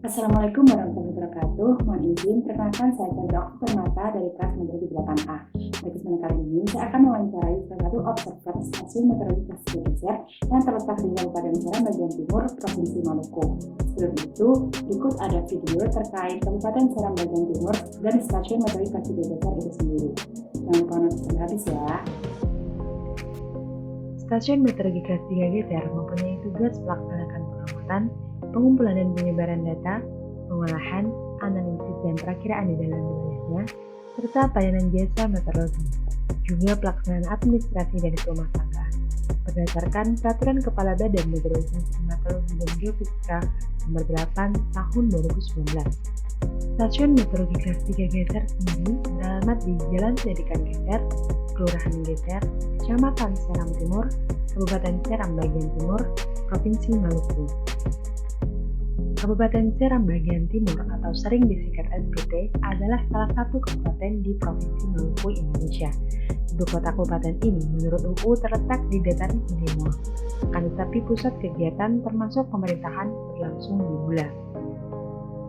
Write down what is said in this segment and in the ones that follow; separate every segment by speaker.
Speaker 1: Assalamualaikum warahmatullahi wabarakatuh. Mohon izin, perkenalkan saya Chandra Permata dari kelas meteorologi 8A. Pada kesempatan kali ini, saya akan mewawancarai salah satu observer stasiun meteorologi kelas 3 Geser yang terletak di Kabupaten Serang bagian timur, Provinsi Maluku. Sebelum itu, berikut ada video terkait Kabupaten Serang bagian timur dan stasiun meteorologi kelas 3 Geser itu sendiri. Jangan lupa nonton sampai habis ya.
Speaker 2: Stasiun Meteorologi Kelas 3 Geser mempunyai tugas melaksanakan pengamatan, pengumpulan dan penyebaran data, pengolahan, analisis dan perakiraan di dalam wilayahnya, serta pelayanan jasa meteorologi, juga pelaksanaan administrasi dan rumah tangga. Berdasarkan Peraturan Kepala Badan Meteorologi, Klimatologi dan Geofisika Nomor 8 Tahun 2019. Stasiun Meteorologi Kelas 3 Geser sendiri beralamat di Jalan Pendidikan Geser, Kelurahan Geser, Kecamatan Serang Timur, Kabupaten Serang bagian Timur, Provinsi Maluku. Kabupaten Serang bagian Timur atau sering disingkat SBT adalah salah satu kabupaten di Provinsi Maluku, Indonesia. Ibu kota kabupaten ini menurut UU terletak di dataran Timur, akan tetapi pusat kegiatan termasuk pemerintahan berlangsung di Bula.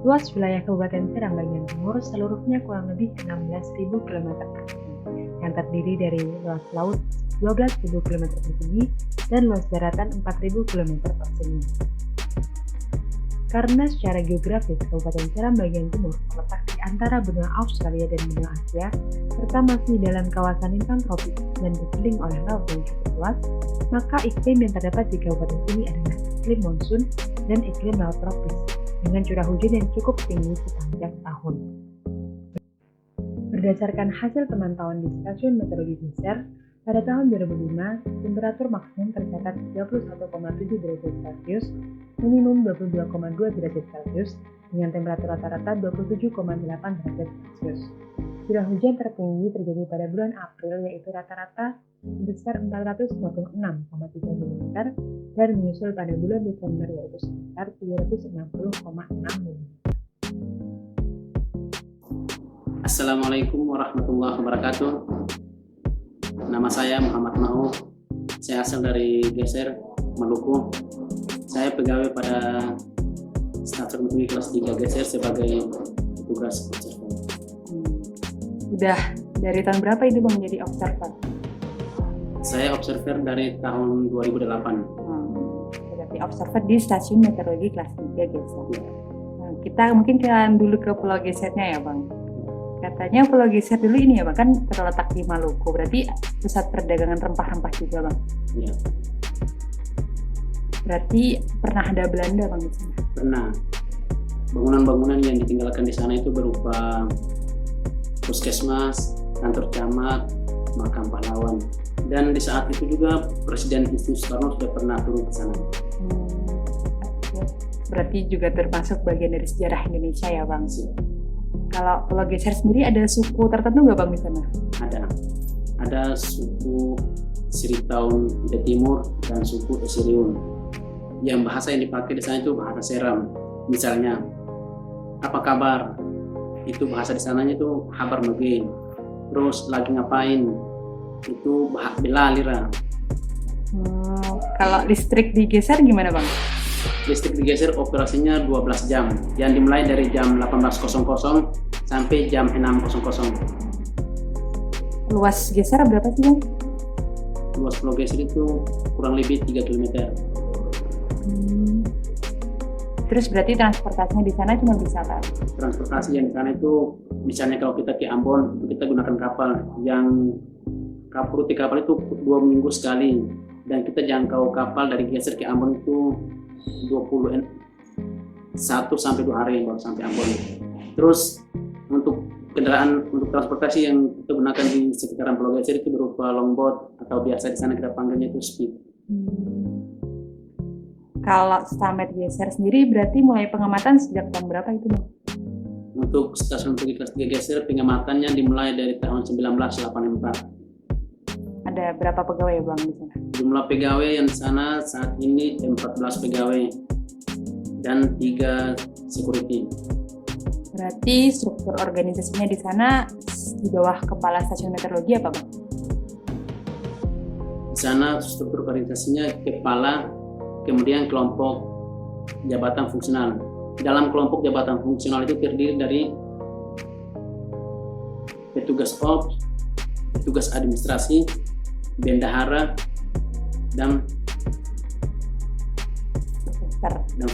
Speaker 2: Luas wilayah Kabupaten Serang bagian Timur seluruhnya kurang lebih 16.000 km persegi, yang terdiri dari luas laut 12.000 km persegi dan luas daratan 4.000 km persegi. Karena secara geografis Kabupaten Serang bagian Timur terletak di antara benua Australia dan benua Asia, serta masih dalam kawasan lintang tropis dan dikelilingi oleh laut yang cukup luas, maka iklim yang terdapat di kabupaten ini adalah iklim monsun dan iklim laut tropis, dengan curah hujan yang cukup tinggi sepanjang tahun. Berdasarkan hasil pemantauan di Stasiun Meteorologi Geser, pada tahun 2005, temperatur maksimum tercatat 31,7 derajat Celcius, minimum 22,2 derajat Celcius, dengan temperatur rata-rata 27,8 derajat Celcius. Curah hujan tertinggi terjadi pada bulan April, yaitu rata-rata sebesar 456,3 mm, dan menyusul pada bulan Desember, yaitu sebesar 360,6 mm.
Speaker 3: Assalamualaikum warahmatullahi wabarakatuh. Nama saya Muhammad Mau. Saya asal dari Geser, Maluku. Saya pegawai pada Stasiun Meteorologi Kelas 3 Geser sebagai tugas observer.
Speaker 1: Udah dari tahun berapa itu Bang jadi observer?
Speaker 3: Saya observer dari tahun 2008.
Speaker 1: Berarti observer di Stasiun Meteorologi Kelas 3 Geser. Nah, kita mungkin jalan dulu ke Pulau Gesernya ya Bang. Katanya Pulau Geser dulu ini ya Bang, kan terletak di Maluku, berarti pusat perdagangan rempah-rempah juga Bang?
Speaker 3: Iya.
Speaker 1: Berarti pernah ada Belanda Bang di sana?
Speaker 3: Pernah. Bangunan-bangunan yang ditinggalkan di sana itu berupa puskesmas, kantor camat, makam pahlawan. Dan di saat itu juga Presiden Soekarno sudah pernah turun ke sana.
Speaker 1: Berarti juga termasuk bagian dari sejarah Indonesia ya Bang?
Speaker 3: Siap.
Speaker 1: Kalau Pulau Geser sendiri ada suku tertentu nggak Bang di sana?
Speaker 3: Ada suku Siritaun di timur dan suku Esiriun. Yang bahasa yang dipakai di sana itu bahasa Seram. Misalnya, apa kabar? Itu bahasa di sananya itu habar mege. Terus lagi ngapain? Itu bela lira.
Speaker 1: Kalau listrik di Geser gimana Bang?
Speaker 3: Listrik digeser operasinya 12 jam, yang dimulai dari jam 18.00 sampai jam 6.00.
Speaker 1: Luas Geser berapa sih Bang?
Speaker 3: Luas Pulau Geser itu kurang lebih 3 km.
Speaker 1: Terus berarti transportasinya di sana cuma bisa apa?
Speaker 3: Transportasi yang di sana itu, misalnya kalau kita ke Ambon, kita gunakan kapal. Yang rute kapal itu 2 minggu sekali, dan kita jangkau kapal dari Geser ke Ambon itu 1 sampai 2 hari baru sampai Ambon. Terus untuk kendaraan untuk transportasi yang kita gunakan di sekitaran Pulau Geser itu berupa longboat atau biasa di sana kita panggilnya itu speed.
Speaker 2: Kalau Stamet Geser sendiri berarti mulai pengamatan sejak tahun berapa itu Bang?
Speaker 3: Untuk Stasiun Meteorologi Kelas 3 Geser pengamatannya dimulai dari tahun 1984.
Speaker 2: Ada berapa pegawai ya Bang di sana?
Speaker 3: Jumlah pegawai yang di sana saat ini 14 pegawai dan 3 security.
Speaker 2: Berarti struktur organisasinya di sana di bawah kepala stasiun meteorologi apa Bang?
Speaker 3: Di sana struktur organisasinya kepala, kemudian kelompok jabatan fungsional. dalam kelompok jabatan fungsional itu terdiri dari petugas ops, petugas administrasi, bendahara, dan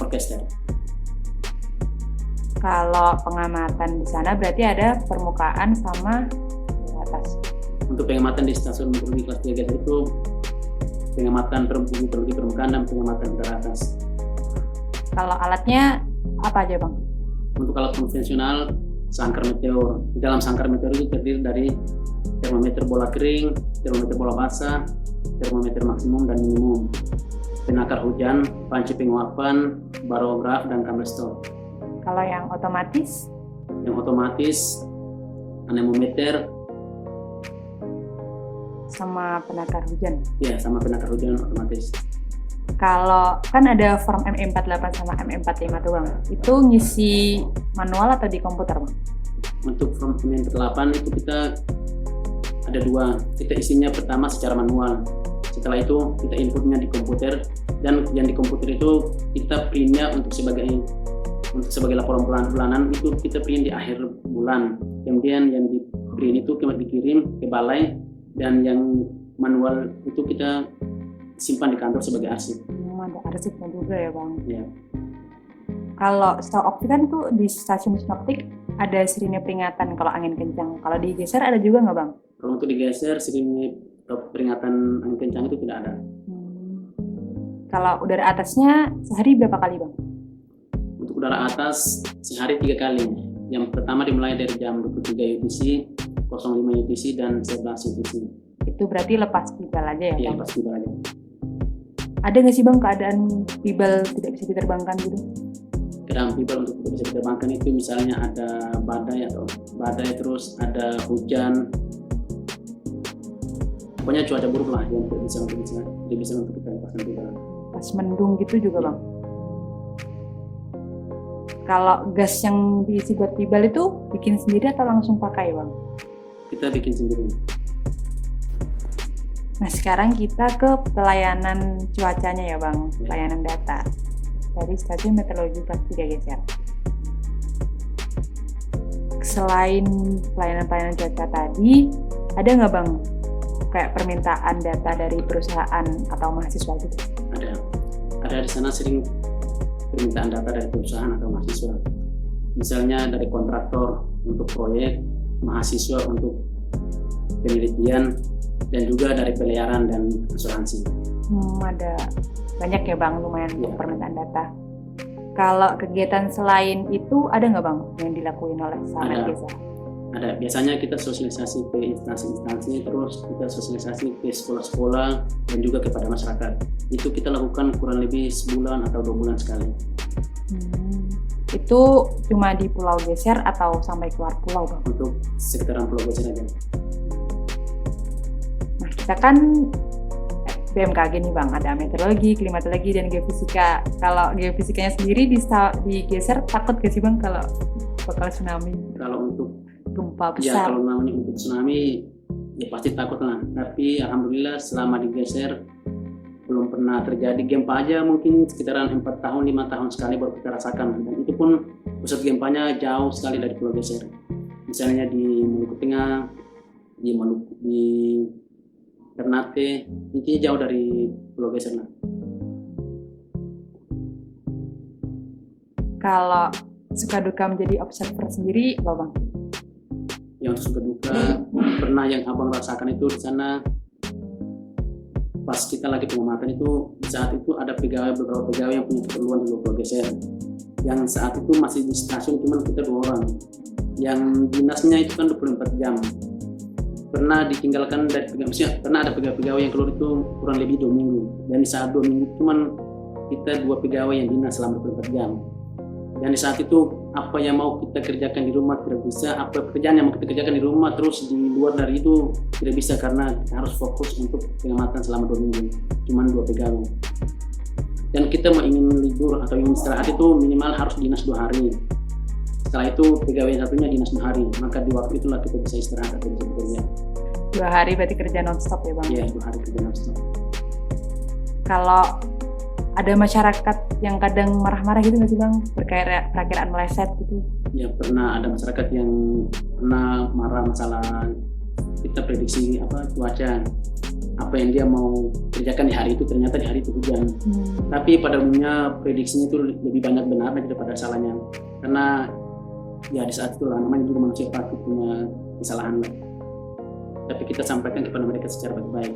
Speaker 3: orkester.
Speaker 1: Kalau pengamatan di sana berarti ada permukaan sama di atas.
Speaker 3: Untuk pengamatan di stasiun meteorologi kelas 3 geser itu pengamatan meteorologi permukaan dan pengamatan udara atas.
Speaker 1: Kalau alatnya apa aja Bang?
Speaker 3: Untuk alat konvensional, sangkar meteor. Di dalam sangkar meteor itu terdiri dari termometer bola kering, termometer bola basah, termometer maksimum dan minimum, penakar hujan, panci penguapan, barograf, dan kamera stop.
Speaker 1: Kalau yang otomatis?
Speaker 3: Yang otomatis, anemometer,
Speaker 1: sama penakar hujan.
Speaker 3: ya sama penakar hujan otomatis.
Speaker 1: Kalau kan ada form ME48 sama ME45 tuh Bang, itu ngisi manual atau di komputer Bang?
Speaker 3: Untuk form ME48 itu kita ada dua, kita isinya pertama secara manual, setelah itu kita inputnya di komputer, dan yang di komputer itu kita printnya untuk sebagai laporan bulanan itu kita print di akhir bulan, kemudian yang di print itu dikirim ke balai, dan yang manual itu kita simpan di kantor sebagai arsip.
Speaker 1: Ada arsipnya juga ya Bang.
Speaker 3: Ya.
Speaker 1: Kalau setahu optik kan tuh di stasiun sinoptik ada sirine peringatan kalau angin kencang. Kalau digeser ada juga nggak Bang?
Speaker 3: Kalau untuk digeser sirine peringatan angin kencang itu tidak ada.
Speaker 1: Kalau udara atasnya sehari berapa kali Bang?
Speaker 3: Untuk udara atas sehari 3 kali. Yang pertama dimulai dari jam 23 UTC, 05 UTC, dan 11 UTC.
Speaker 1: Itu berarti lepas pibal aja ya
Speaker 3: Iya,
Speaker 1: Bang?
Speaker 3: lepas pibal aja.
Speaker 1: Ada nggak sih Bang keadaan pibal tidak bisa diterbangkan gitu?
Speaker 3: Keadaan pibal untuk tidak bisa diterbangkan itu misalnya ada badai terus ada hujan. Pokoknya cuaca buruk lah yang tidak bisa untuk kita lepaskan pibal.
Speaker 1: Pas mendung gitu juga Bang? Kalau gas yang diisi buat pibal itu bikin sendiri atau langsung pakai Bang?
Speaker 3: Kita bikin sendiri.
Speaker 1: Nah sekarang kita ke pelayanan cuacanya ya Bang, pelayanan data dari stasiun meteorologi kelas 3 geser. Selain pelayanan cuaca tadi, ada nggak Bang kayak permintaan data dari perusahaan atau mahasiswa gitu?
Speaker 3: Ada di sana sering permintaan data dari perusahaan atau mahasiswa. Misalnya dari kontraktor untuk proyek, mahasiswa untuk penelitian, dan juga dari peliharaan dan asuransi.
Speaker 1: Ada banyak ya Bang, lumayan
Speaker 3: Ya.
Speaker 1: untuk permintaan data. Kalau kegiatan selain itu ada nggak Bang yang dilakuin oleh Samet
Speaker 3: Ada.
Speaker 1: Geser?
Speaker 3: Ada, biasanya kita sosialisasi ke instansi-instansi, terus kita sosialisasi ke sekolah-sekolah dan juga kepada masyarakat. Itu kita lakukan kurang lebih sebulan atau 2 bulan sekali.
Speaker 1: Itu cuma di Pulau Geser atau sampai keluar pulau Bang?
Speaker 3: Untuk sekitaran Pulau Geser aja.
Speaker 1: Nah kita kan BMKG nih Bang, ada meteorologi, klimatologi, dan geofisika. Kalau geofisikanya sendiri di Geser takut gak sih Bang kalau bakal tsunami,
Speaker 3: Kalau untuk
Speaker 1: gempa
Speaker 3: ya
Speaker 1: besar?
Speaker 3: kalau namanya untuk tsunami ya pasti takut lah. Tapi alhamdulillah selama di Geser belum pernah terjadi. Gempa aja mungkin sekitaran 4 tahun 5 tahun sekali baru kita rasakan, dan itu pun pusat gempanya jauh sekali dari Pulau Geser. Misalnya di Maluku Tengah, di Ternate, intinya jauh dari Pulau Geser lah.
Speaker 1: Kalau suka duka menjadi observer sendiri apa Bang?
Speaker 3: Yang suka duka pernah yang abang rasakan itu di sana pas kita lagi pengamatan itu, di saat itu ada beberapa pegawai yang punya keperluan di Pulau Geser, yang saat itu masih di stasiun cuma kita 2 orang, yang dinasnya itu kan 24 jam. Pernah ditinggalkan dari pernah ada pegawai yang keluar itu kurang lebih 2 minggu, dan di saat 2 minggu cuman kita 2 pegawai yang dinas selama 24 jam. Dan di saat itu apa yang mau kita kerjakan di rumah tidak bisa, apa pekerjaan yang mau kita kerjakan di rumah terus di luar dari itu tidak bisa, karena kita harus fokus untuk pengamatan selama 2 minggu, cuman 2 pegawai. Dan kita mau ingin libur atau ingin istirahat itu minimal harus dinas 2 hari. Setelah itu pegawai yang satunya dinas 2 hari, maka di waktu itulah kita bisa istirahat atau bisa bekerja.
Speaker 1: 2 hari berarti kerja non-stop ya Bang?
Speaker 3: Iya, 2 hari kerja non-stop.
Speaker 1: Kalau ada masyarakat yang kadang marah-marah gitu nggak sih Bang, perkiraan meleset gitu?
Speaker 3: Ya pernah ada masyarakat yang pernah marah masalah kita prediksi cuaca, apa yang dia mau kerjakan di hari itu ternyata di hari itu hujan. Tapi pada umumnya prediksinya itu lebih banyak benarnya daripada salahnya, karena ya di saat itu namanya juga manusia pasti punya kesalahan. Tapi kita sampaikan kepada mereka secara baik-baik,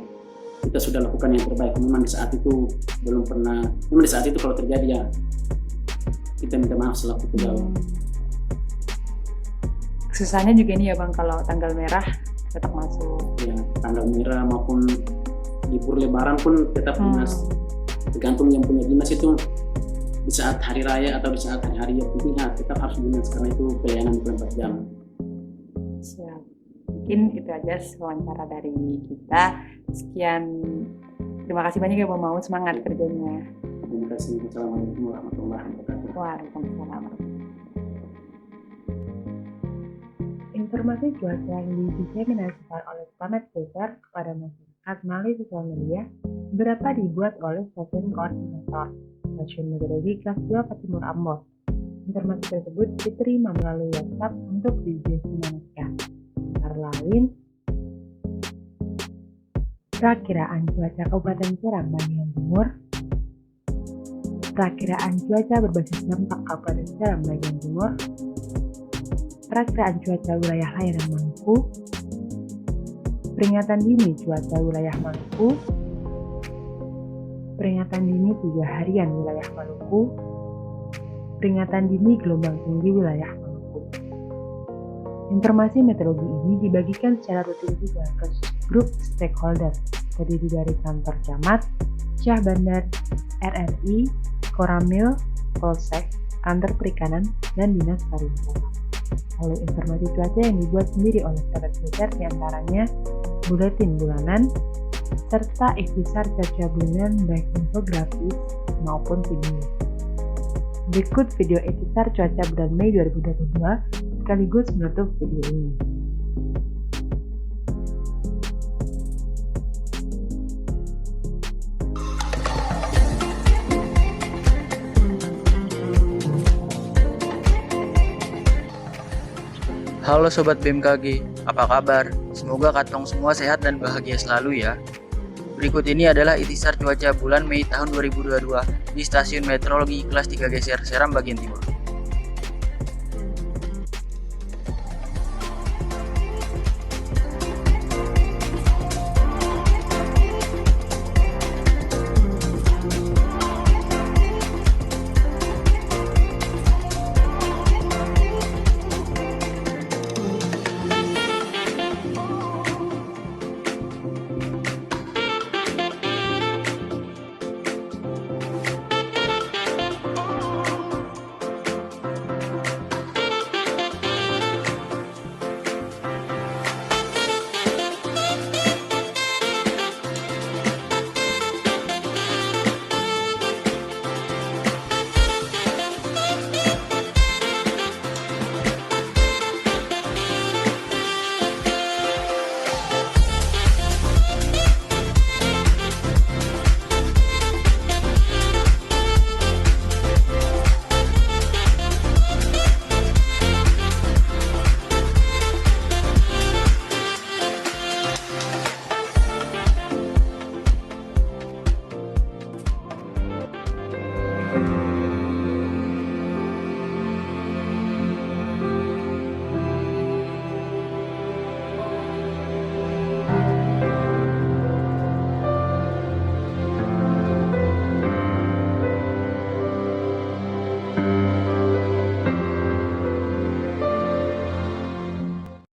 Speaker 3: kita sudah lakukan yang terbaik. Memang di saat itu belum pernah, memang di saat itu kalau terjadi ya kita minta maaf selaku pegawai.
Speaker 1: Susahnya juga ini ya Bang, kalau tanggal merah tetap masuk.
Speaker 3: Ya, tanggal merah maupun libur lebaran pun tetap dinas. Tergantung yang punya dinas itu di saat hari raya atau di saat hari-hari yang penting ya tetap harus dinas, karena itu pelayanan 24 jam.
Speaker 1: Siap. Mungkin itu aja wawancara dari kita. Sekian. Terima kasih banyak ya Bang Mau, semangat kerjanya.
Speaker 3: Terima kasih. Assalamualaikum warahmatullahi wabarakatuh.
Speaker 1: Waalaikumsalam.
Speaker 2: Informasi cuaca yang didiseminasikan oleh Planet Weather kepada masyarakat melalui sosial media beberapa dibuat oleh stasiun koordinator Stasiun Meteorologi Kelas 2 Patimur Ambon. Informasi tersebut diterima melalui WhatsApp untuk didiseminasikan. Antara lain, perakiraan cuaca Kabupaten Serang bagian timur, perakiraan cuaca berbasis dampak Kabupaten Serang bagian timur, perakiraan cuaca wilayah layanan Maluku, peringatan dini cuaca wilayah Maluku, peringatan dini 3 harian wilayah Maluku, peringatan dini gelombang tinggi wilayah Maluku. Informasi meteorologi ini dibagikan secara rutin juga ke grup stakeholder, terdiri dari kantor camat, Syah Bandar, RRI, Koramil, Polsek, kantor perikanan, dan dinas pariwisata. Oleh informasi cuaca yang dibuat sendiri oleh Planet Weather diantaranya buletin bulanan, serta ikhtisar cuaca bulanan baik infografis maupun video. Berikut video ikhtisar cuaca bulan Mei 2022 sekaligus menutup video ini.
Speaker 4: Halo Sobat BMKG, apa kabar? Semoga katong semua sehat dan bahagia selalu ya. Berikut ini adalah ikhtisar cuaca bulan Mei tahun 2022 di Stasiun Meteorologi Kelas 3 Geser Seram bagian timur.